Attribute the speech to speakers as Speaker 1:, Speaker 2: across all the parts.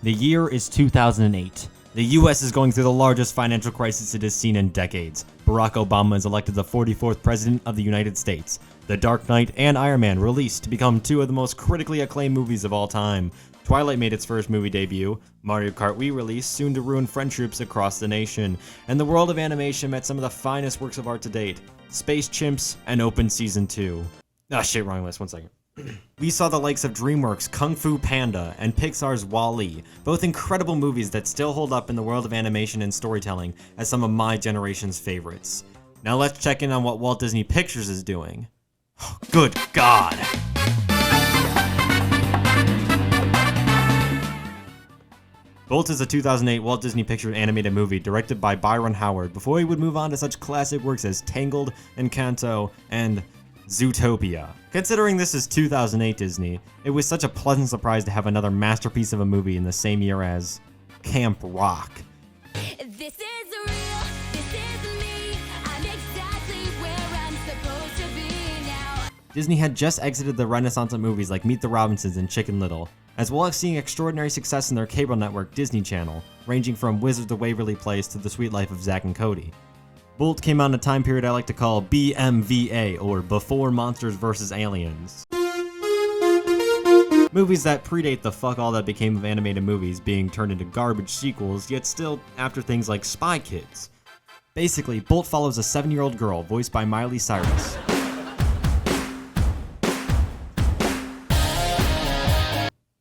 Speaker 1: The year is 2008. The US is going through the largest financial crisis it has seen in decades. Barack Obama is elected the 44th President of the United States. The Dark Knight and Iron Man released to become two of the most critically acclaimed movies of all time. Twilight made its first movie debut. Mario Kart Wii released, soon to ruin friendships across the nation. And the world of animation met some of the finest works of art to date. Space Chimps and Open Season 2. Ah shit, wrong list, 1 second. We saw the likes of DreamWorks' Kung Fu Panda and Pixar's WALL-E, both incredible movies that still hold up in the world of animation and storytelling as some of my generation's favorites. Now let's check in on what Walt Disney Pictures is doing. Good God! Bolt is a 2008 Walt Disney Pictures animated movie directed by Byron Howard before he would move on to such classic works as Tangled, Encanto, and Zootopia. Considering this is 2008 Disney, it was such a pleasant surprise to have another masterpiece of a movie in the same year as Camp Rock.
Speaker 2: This is real, this is me, I'm exactly where I'm supposed to be now.
Speaker 1: Disney had just exited the renaissance of movies like Meet the Robinsons and Chicken Little, as well as seeing extraordinary success in their cable network Disney Channel, ranging from Wizards of Waverly Place to The Sweet Life of Zack and Cody. Bolt came out in a time period I like to call BMVA, or Before Monsters vs. Aliens. Movies that predate the fuck all that became of animated movies being turned into garbage sequels, yet still after things like Spy Kids. Basically, Bolt follows a 7-year-old girl, voiced by Miley Cyrus.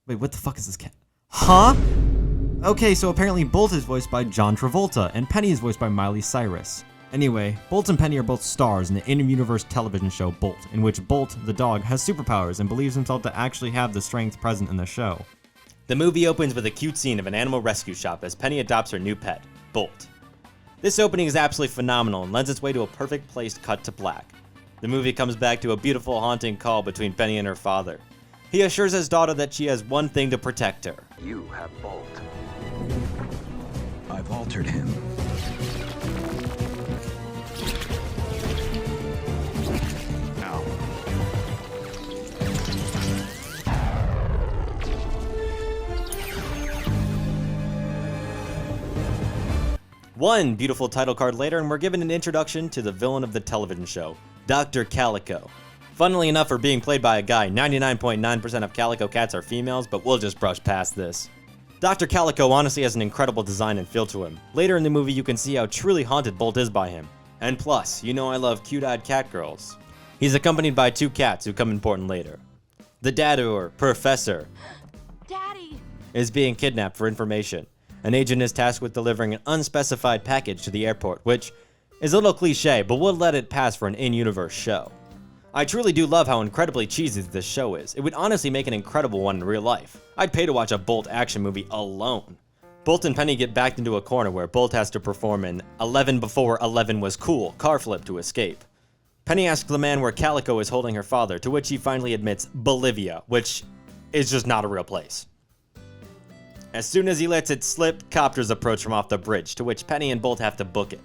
Speaker 1: Wait, what the fuck is this cat? Huh? Okay, so apparently Bolt is voiced by John Travolta, and Penny is voiced by Miley Cyrus. Anyway, Bolt and Penny are both stars in the in-universe television show Bolt, in which Bolt, the dog, has superpowers and believes himself to actually have the strength present in the show. The movie opens with a cute scene of an animal rescue shop as Penny adopts her new pet, Bolt. This opening is absolutely phenomenal and lends its way to a perfect placed cut to black. The movie comes back to a beautiful haunting call between Penny and her father. He assures his daughter that she has one thing to protect her.
Speaker 3: You have Bolt. I've altered him. Now.
Speaker 1: One beautiful title card later, and we're given an introduction to the villain of the television show, Dr. Calico. Funnily enough, for being played by a guy, 99.9% of Calico cats are females, but we'll just brush past this. Dr. Calico honestly has an incredible design and feel to him. Later in the movie, you can see how truly haunted Bolt is by him. And plus, you know I love cute-eyed cat girls. He's accompanied by 2 cats who come important later. The dad, or professor,
Speaker 2: Daddy!
Speaker 1: is being kidnapped for information. An agent is tasked with delivering an unspecified package to the airport, which is a little cliche, but we'll let it pass for an in-universe show. I truly do love how incredibly cheesy this show is. It would honestly make an incredible one in real life. I'd pay to watch a Bolt action movie alone. Bolt and Penny get backed into a corner where Bolt has to perform an 11 before 11 was cool car flip to escape. Penny asks the man where Calico is holding her father, to which he finally admits Bolivia, which is just not a real place. As soon as he lets it slip, copters approach from off the bridge, to which Penny and Bolt have to book it.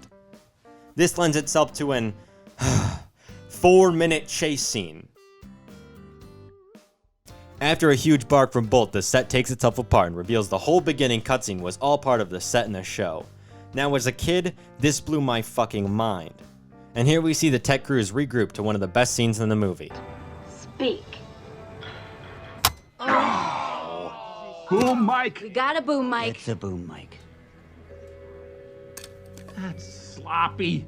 Speaker 1: This lends itself to an 4-minute chase scene. After a huge bark from Bolt, the set takes itself apart and reveals the whole beginning cutscene was all part of the set in the show. Now as a kid, this blew my fucking mind. And here we see the tech crews regroup to one of the best scenes in the movie.
Speaker 2: Speak.
Speaker 4: Boom mic.
Speaker 2: We got a boom mic.
Speaker 5: It's a boom mic.
Speaker 4: That's sloppy.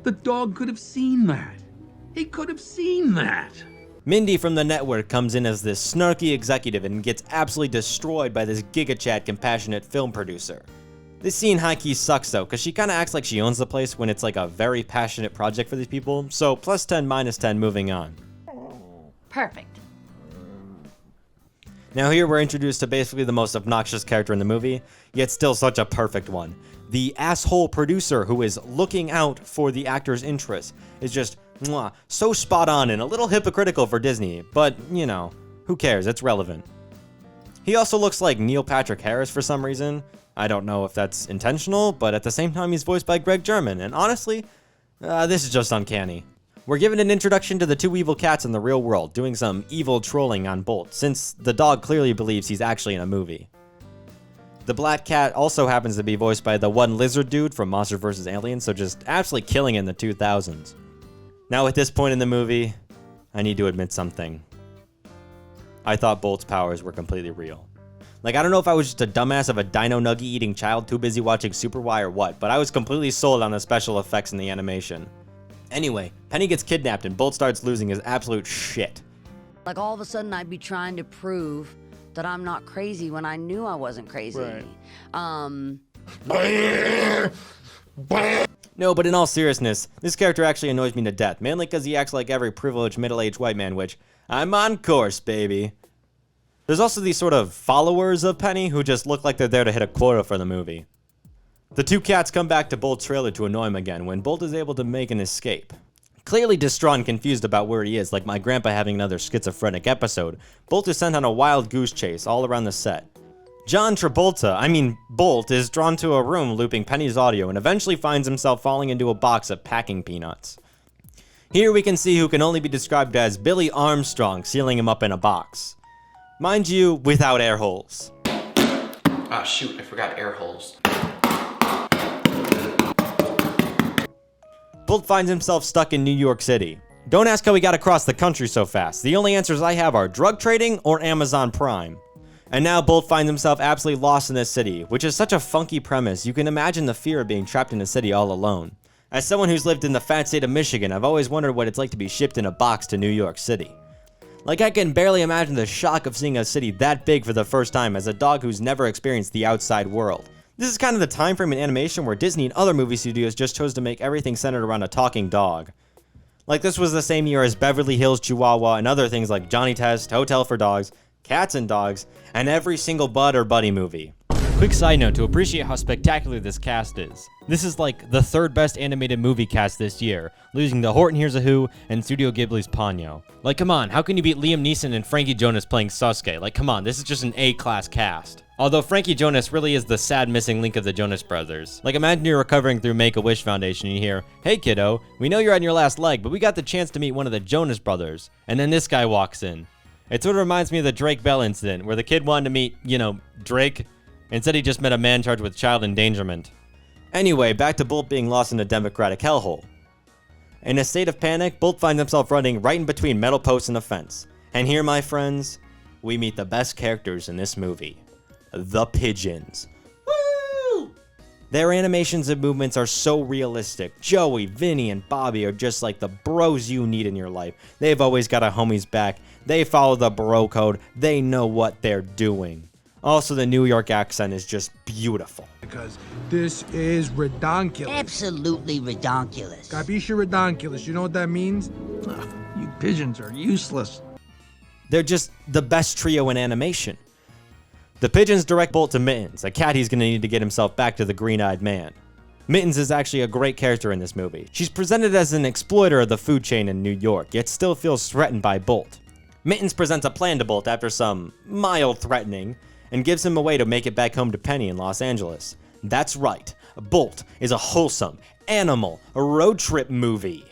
Speaker 4: The dog could have seen that. He could have seen that.
Speaker 1: Mindy from the network comes in as this snarky executive and gets absolutely destroyed by this GigaChad compassionate film producer. This scene high-key sucks though, because she kinda acts like she owns the place when it's like a very passionate project for these people, so +10, -10, moving on.
Speaker 2: Perfect.
Speaker 1: Now here we're introduced to basically the most obnoxious character in the movie, yet still such a perfect one. The asshole producer who is looking out for the actor's interests is just so spot on and a little hypocritical for Disney, but you know, who cares, it's relevant. He also looks like Neil Patrick Harris for some reason. I don't know if that's intentional, but at the same time he's voiced by Greg German, and honestly, this is just uncanny. We're given an introduction to the 2 evil cats in the real world, doing some evil trolling on Bolt, since the dog clearly believes he's actually in a movie. The black cat also happens to be voiced by the one lizard dude from Monster vs. Aliens, so just absolutely killing it in the 2000s. Now at this point in the movie, I need to admit something. I thought Bolt's powers were completely real. Like, I don't know if I was just a dumbass of a dino nugget eating child too busy watching Super Y or what, but I was completely sold on the special effects and the animation. Anyway, Penny gets kidnapped and Bolt starts losing his absolute shit.
Speaker 5: Like, all of a sudden I'd be trying to prove that I'm not crazy when I knew I wasn't crazy.
Speaker 1: Right. No, but in all seriousness, this character actually annoys me to death, mainly because he acts like every privileged middle-aged white man, which, I'm on course, baby. There's also these sort of followers of Penny who just look like they're there to hit a quota for the movie. The two cats come back to Bolt's trailer to annoy him again when Bolt is able to make an escape. Clearly distraught and confused about where he is, like my grandpa having another schizophrenic episode, Bolt is sent on a wild goose chase all around the set. Bolt is drawn to a room looping Penny's audio and eventually finds himself falling into a box of packing peanuts. Here we can see who can only be described as Billy Armstrong sealing him up in a box. Mind you, without air holes.
Speaker 6: Ah, shoot, I forgot air holes.
Speaker 1: Bolt finds himself stuck in New York City. Don't ask how he got across the country so fast. The only answers I have are drug trading or Amazon Prime. And now Bolt finds himself absolutely lost in this city, which is such a funky premise. You can imagine the fear of being trapped in a city all alone. As someone who's lived in the fat state of Michigan, I've always wondered what it's like to be shipped in a box to New York City. Like, I can barely imagine the shock of seeing a city that big for the first time as a dog who's never experienced the outside world. This is kind of the time frame in animation where Disney and other movie studios just chose to make everything centered around a talking dog. Like, this was the same year as Beverly Hills Chihuahua and other things like Johnny Test, Hotel for Dogs, Cats and Dogs, and every single Bud or Buddy movie. Quick side note to appreciate how spectacular this cast is. This is like the third best animated movie cast this year, losing to Horton Hears a Who and Studio Ghibli's Ponyo. Like, come on, how can you beat Liam Neeson and Frankie Jonas playing Sasuke? Like, come on, this is just an A-class cast. Although Frankie Jonas really is the sad missing link of the Jonas Brothers. Like, imagine you're recovering through Make-A-Wish Foundation and you hear, "Hey kiddo, we know you're on your last leg, but we got the chance to meet one of the Jonas Brothers." And then this guy walks in. It sort of reminds me of the Drake Bell incident, where the kid wanted to meet, Drake. Instead, he just met a man charged with child endangerment. Anyway, back to Bolt being lost in a democratic hellhole. In a state of panic, Bolt finds himself running right in between metal posts and a fence. And here, my friends, we meet the best characters in this movie. The pigeons. Woo! Their animations and movements are so realistic. Joey, Vinny, and Bobby are just like the bros you need in your life. They've always got a homie's back. They follow the bro code. They know what they're doing. Also, the New York accent is just beautiful.
Speaker 7: Because this is redonkulous.
Speaker 5: Absolutely redonkulous.
Speaker 7: Capisce redonkulous. You know what that means?
Speaker 4: You pigeons are useless.
Speaker 1: They're just the best trio in animation. The pigeons direct Bolt to Mittens, a cat he's gonna need to get himself back to the green-eyed man. Mittens is actually a great character in this movie. She's presented as an exploiter of the food chain in New York, yet still feels threatened by Bolt. Mittens presents a plan to Bolt after some mild threatening, and gives him a way to make it back home to Penny in Los Angeles. That's right, Bolt is a wholesome, animal, road trip movie.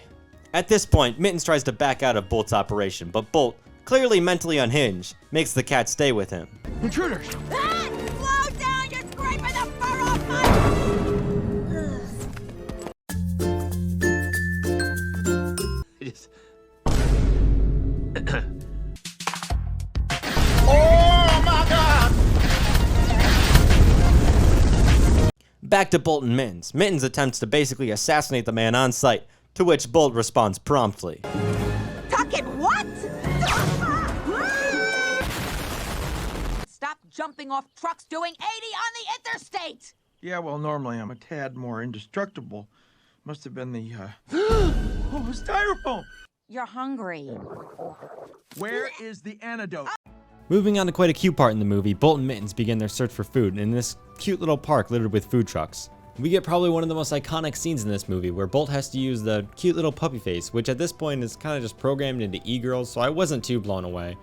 Speaker 1: At this point, Mittens tries to back out of Bolt's operation, but Bolt, clearly mentally unhinged, makes the cat stay with him.
Speaker 7: Intruders!
Speaker 2: Ah! Slow down! You're scraping the fur off my...
Speaker 1: Back to Bolt and Mittens. Mittens attempts to basically assassinate the man on sight, to which Bolt responds promptly.
Speaker 2: Tuck it, what? Stop jumping off trucks doing 80 on the interstate!
Speaker 8: Yeah, well, normally I'm a tad more indestructible. Must have been the, oh, styrofoam!
Speaker 2: You're hungry.
Speaker 8: Where is the antidote?
Speaker 1: Moving on to quite a cute part in the movie, Bolt and Mittens begin their search for food in this cute little park littered with food trucks. We get probably one of the most iconic scenes in this movie where Bolt has to use the cute little puppy face, which at this point is kind of just programmed into e-girls, so I wasn't too blown away.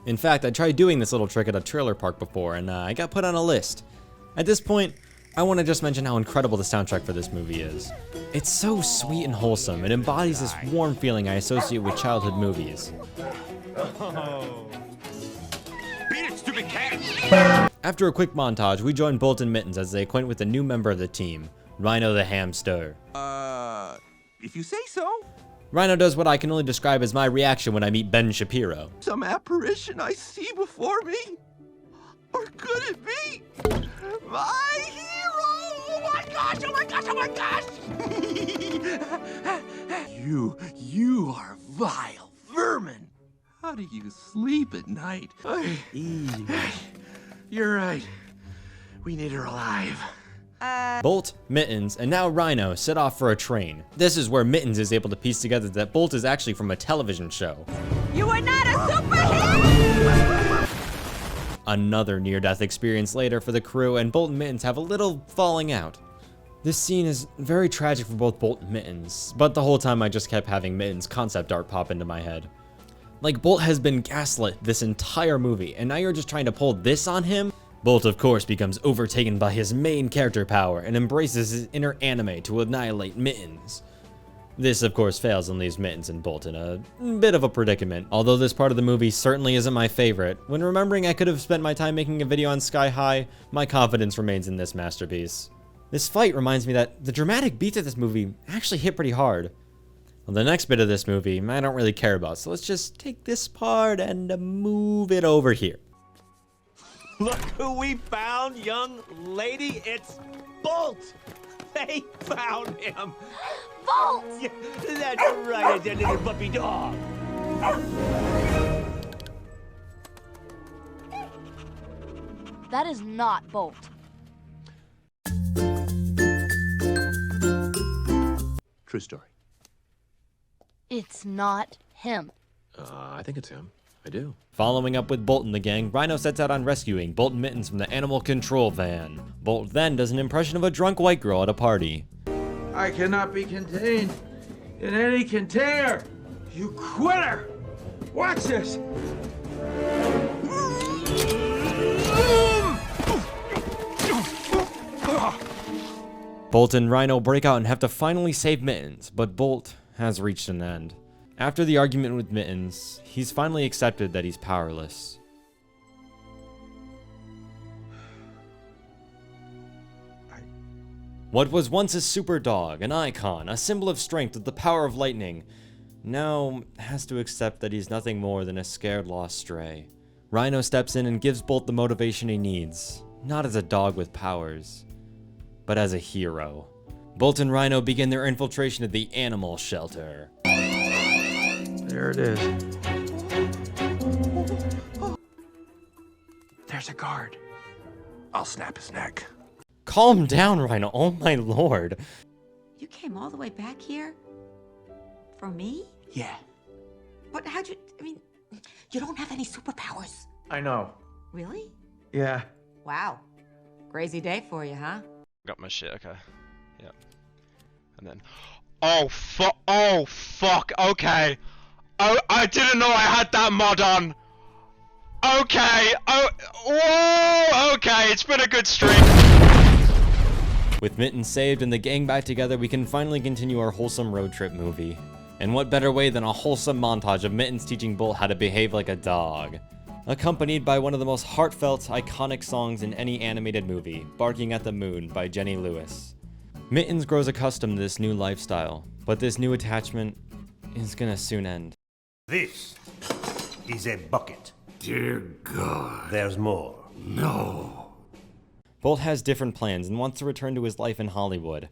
Speaker 1: In fact, I tried doing this little trick at a trailer park before, and I got put on a list. At this point, I want to just mention how incredible the soundtrack for this movie is. It's so sweet and wholesome. It embodies this warm feeling I associate with childhood movies.
Speaker 3: Beat it, stupid cat!
Speaker 1: After a quick montage, we join Bolt and Mittens as they acquaint with a new member of the team, Rhino the hamster.
Speaker 8: If you say so.
Speaker 1: Rhino does what I can only describe as my reaction when I meet Ben Shapiro.
Speaker 8: Some apparition I see before me? Or could it be my hero? Oh my gosh, oh my gosh, oh my gosh! You are vile vermin. How do you sleep at night? Easy. You're right. We need her alive.
Speaker 1: Bolt, Mittens, and now Rhino set off for a train. This is where Mittens is able to piece together that Bolt is actually from a television show.
Speaker 2: You are not a superhero!
Speaker 1: Another near-death experience later for the crew, and Bolt and Mittens have a little falling out. This scene is very tragic for both Bolt and Mittens, but the whole time I just kept having Mittens' concept art pop into my head. Like, Bolt has been gaslit this entire movie, and now you're just trying to pull this on him? Bolt, of course, becomes overtaken by his main character power and embraces his inner anime to annihilate Mittens. This, of course, fails and leaves Mittens and Bolt in a bit of a predicament. Although this part of the movie certainly isn't my favorite, when remembering I could have spent my time making a video on Sky High, my confidence remains in this masterpiece. This fight reminds me that the dramatic beats of this movie actually hit pretty hard. Well, the next bit of this movie, I don't really care about, so let's just take this part and move it over here.
Speaker 9: Look who we found, young lady. It's Bolt. They found him.
Speaker 2: Bolt!
Speaker 9: Yeah, that's right, it's a little puppy dog.
Speaker 2: That is not Bolt.
Speaker 10: True story.
Speaker 2: It's not him.
Speaker 10: I think it's him. I do.
Speaker 1: Following up with Bolt and the gang, Rhino sets out on rescuing Bolt and Mittens from the animal control van. Bolt then does an impression of a drunk white girl at a party.
Speaker 8: I cannot be contained in any container. You quitter! Watch this!
Speaker 1: Bolt and Rhino break out and have to finally save Mittens, but Bolt has reached an end. After the argument with Mittens, he's finally accepted that he's powerless. What was once a super dog, an icon, a symbol of strength with the power of lightning, now has to accept that he's nothing more than a scared lost stray. Rhino steps in and gives Bolt the motivation he needs, not as a dog with powers, but as a hero. Bolt and Rhino begin their infiltration of the animal shelter.
Speaker 8: There it is. There's a guard. I'll snap his neck.
Speaker 1: Calm down, Rhino. Oh my lord.
Speaker 11: You came all the way back here? For me?
Speaker 8: Yeah.
Speaker 11: But how'd you... I mean, you don't have any superpowers.
Speaker 8: I know.
Speaker 11: Really?
Speaker 8: Yeah.
Speaker 11: Wow. Crazy day for you, huh?
Speaker 6: Got my shit, okay. Yep. And then... Oh, fuck, okay. Oh, I didn't know I had that mod on. Okay, whoa, okay, it's been a good stream.
Speaker 1: With Mittens saved and the gang back together, we can finally continue our wholesome road trip movie. And what better way than a wholesome montage of Mittens teaching Bolt how to behave like a dog, accompanied by one of the most heartfelt, iconic songs in any animated movie, Barking at the Moon by Jenny Lewis. Mittens grows accustomed to this new lifestyle, but this new attachment is gonna soon end.
Speaker 10: This is a bucket.
Speaker 9: Dear God.
Speaker 10: There's more.
Speaker 9: No.
Speaker 1: Bolt has different plans and wants to return to his life in Hollywood.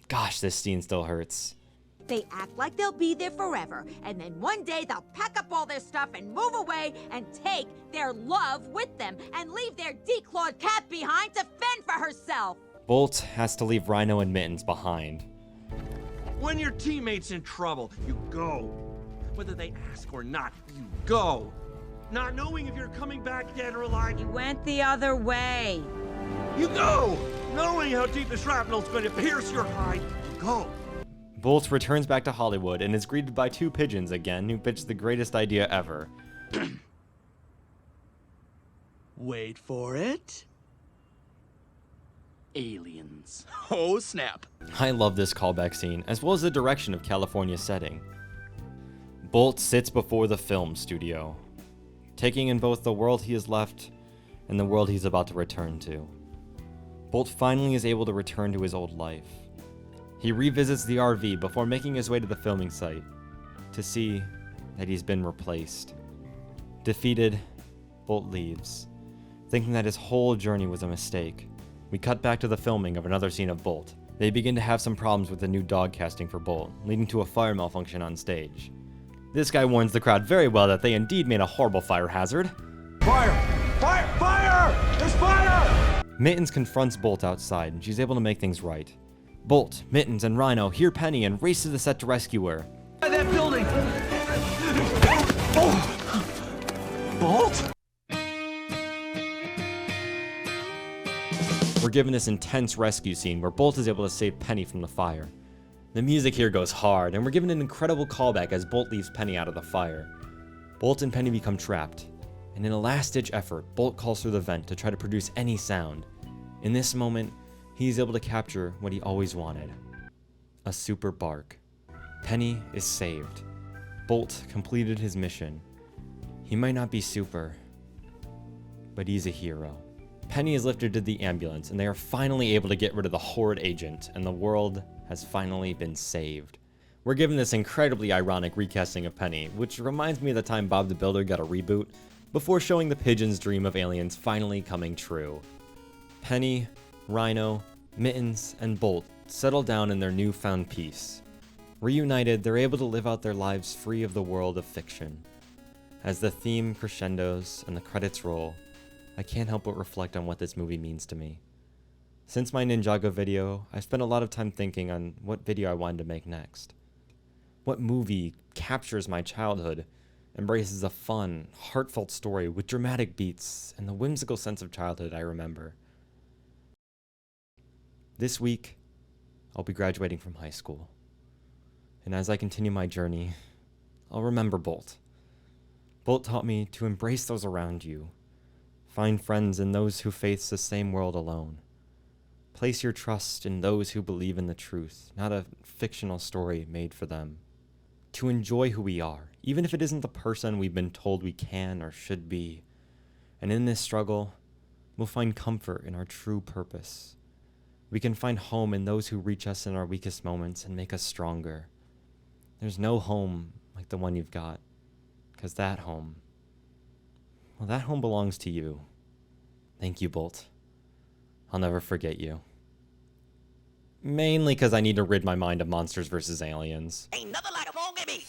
Speaker 1: Gosh, this scene still hurts.
Speaker 11: They act like they'll be there forever, and then one day they'll pack up all their stuff and move away and take their love with them and leave their declawed cat behind to fend for herself.
Speaker 1: Bolt has to leave Rhino and Mittens behind.
Speaker 9: When your teammate's in trouble, you go. Whether they ask or not, you go. Not knowing if you're coming back dead or alive.
Speaker 11: You went the other way.
Speaker 9: You go! Knowing how deep the shrapnel's going to pierce your hide, you go.
Speaker 1: Bolt returns back to Hollywood and is greeted by two pigeons again who pitched the greatest idea ever.
Speaker 9: Wait for it. Aliens. Oh, snap.
Speaker 1: I love this callback scene, as well as the direction of California's setting. Bolt sits before the film studio, taking in both the world he has left and the world he's about to return to. Bolt finally is able to return to his old life. He revisits the RV before making his way to the filming site to see that he's been replaced. Defeated, Bolt leaves, thinking that his whole journey was a mistake. We cut back to the filming of another scene of Bolt. They begin to have some problems with the new dog casting for Bolt, leading to a fire malfunction on stage. This guy warns the crowd very well that they indeed made a horrible fire hazard.
Speaker 9: Fire! Fire! Fire! There's fire!
Speaker 1: Mittens confronts Bolt outside, and she's able to make things right. Bolt, Mittens, and Rhino hear Penny and race to the set to rescue her.
Speaker 9: That building! Bolt?
Speaker 1: We're given this intense rescue scene where Bolt is able to save Penny from the fire. The music here goes hard, and we're given an incredible callback as Bolt leaves Penny out of the fire. Bolt and Penny become trapped, and in a last-ditch effort, Bolt calls through the vent to try to produce any sound. In this moment, he is able to capture what he always wanted: a super bark. Penny is saved. Bolt completed his mission. He might not be super, but he's a hero. Penny is lifted to the ambulance, and they are finally able to get rid of the horrid agent, and the world has finally been saved. We're given this incredibly ironic recasting of Penny, which reminds me of the time Bob the Builder got a reboot, before showing the pigeon's dream of aliens finally coming true. Penny, Rhino, Mittens, and Bolt settle down in their newfound peace. Reunited, they're able to live out their lives free of the world of fiction. As the theme crescendos and the credits roll, I can't help but reflect on what this movie means to me. Since my Ninjago video, I've spent a lot of time thinking on what video I wanted to make next. What movie captures my childhood, embraces a fun, heartfelt story with dramatic beats and the whimsical sense of childhood I remember. This week, I'll be graduating from high school. And as I continue my journey, I'll remember Bolt. Bolt taught me to embrace those around you. Find friends in those who face the same world alone. Place your trust in those who believe in the truth, not a fictional story made for them. To enjoy who we are, even if it isn't the person we've been told we can or should be. And in this struggle, we'll find comfort in our true purpose. We can find home in those who reach us in our weakest moments and make us stronger. There's no home like the one you've got, because that home, well, that home belongs to you. Thank you, Bolt. I'll never forget you. Mainly because I need to rid my mind of monsters versus aliens.
Speaker 12: Ain't nothing like a phone, give me.